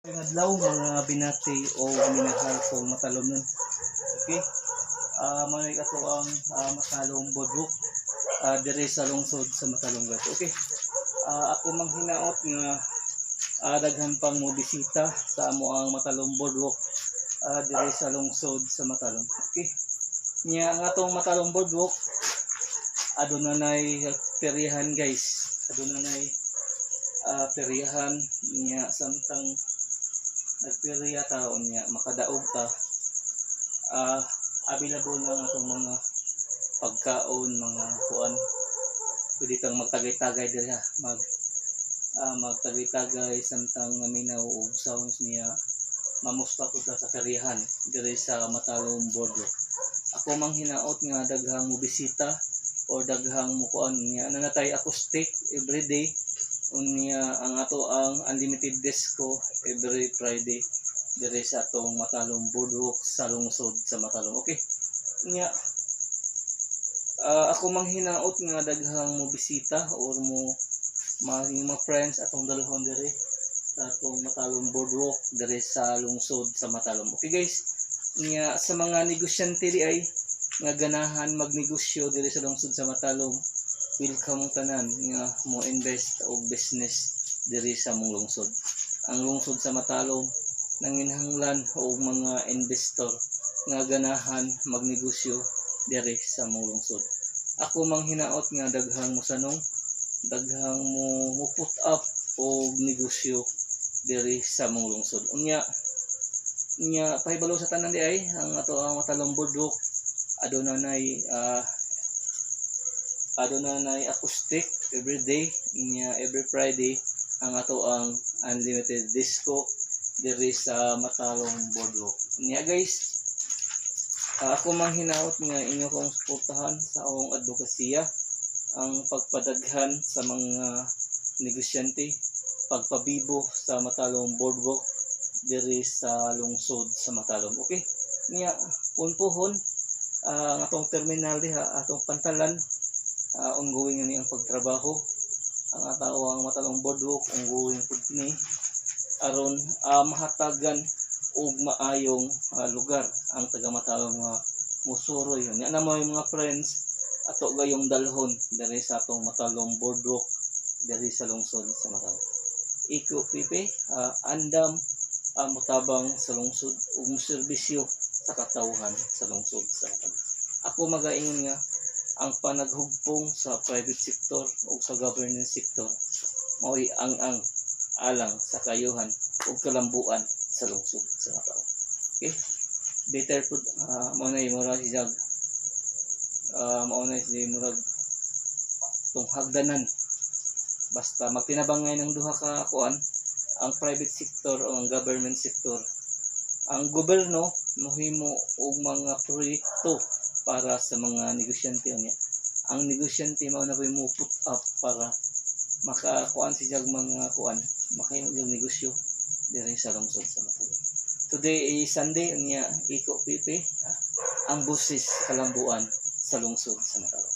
Adlaw mga binati o minahal kong matalom nun. Okay? Manay ato ang matalong bodbok dire sa lungsod sa Matalom guys. Okay? Ako mang hinaot nga daghan pang mo bisita sa amo ang Matalom bodbok dire sa lungsod sa Matalom. Okay? Nya ang atong Matalom bodbok adunay peryahan guys. Adunay peryahan nya samtang nagpirya taon niya makadaog ta available na itong mga pagkaon, mga kuan, pwede kang magtagay-tagay dira magtagay-tagay samtang minaw og sounds niya mamusta ko sa peryahan diri sa Matalom bodbok. Ako mang hinaot nga daghang mo bisita o daghang mo kuan niya nanatay acoustic everyday unya ang ato ang unlimited disco every Friday dire sa atong Matalom bodbok sa lungsod sa Matalom. Okay? Nya ako mang hinaot nga daghang mo bisita or mo mga friends atong dalhon dire sa atong Matalom bodbok dire sa lungsod sa Matalom. Okay guys? Nya sa mga negosyante di ay nga ganahan magnegosyo dire sa lungsod sa Matalom, welcome tanan nga mo invest og business diri sa mong lungsod. Ang lungsod sa Matalom nanginhanglan og mga investor nga ganahan magnegosyo diri sa mong lungsod. Ako mang hinaot nga daghang mosanong, daghang mo put up og negosyo diri sa mong lungsod. Unya pahibalo sa tanan di ay ang ato ang Matalom bodbok adunay acoustic every day nya every Friday ang ato ang unlimited disco diri sa Matalom bodbok. Nya guys, ako mang hinaot nga inyo kong suportahan sa akong advokasya ang pagpadaghan sa mga negosyante, pagpabibo sa Matalom bodbok diri sa lungsod sa Matalom. Okay? Nya punpuhon ang atong terminal diha, atong pantalan, ongoing ni ang pagtrabaho. Ang atawang Matalom bodbok ongoing pud ni aron mahatagan og maayong lugar ang taga Matalom nga musuroy. Nya na mo mga friends ato gayong dalhon diri sa atong Matalom bodbok diri sa lungsod sa Matalom. Iko pipe andam motabang sa lungsod ug serbisyo sa katawhan sa lungsod sa Matalom. Ako magaingon nga ang panaghugpong sa private sector o sa government sector mao'y ang alang sa kayuhan ug kalambuan sa lungsod sa Matalom. Okay? Better pud maunay murag siyag maunay si murag tong hagdanan basta magtinabangay ng duha ka kuan ang private sector o ang government sector. Ang gobyerno mohimo og mga proyekto para sa mga negosyante niya. Ang negosyante mao na mo put up para makakuan siya mga kuan, makahimo og negosyo diri sa lungsod sa Matalom. Today is Sunday unya iko pipi ang busis kalambuan sa lungsod sa Matalom.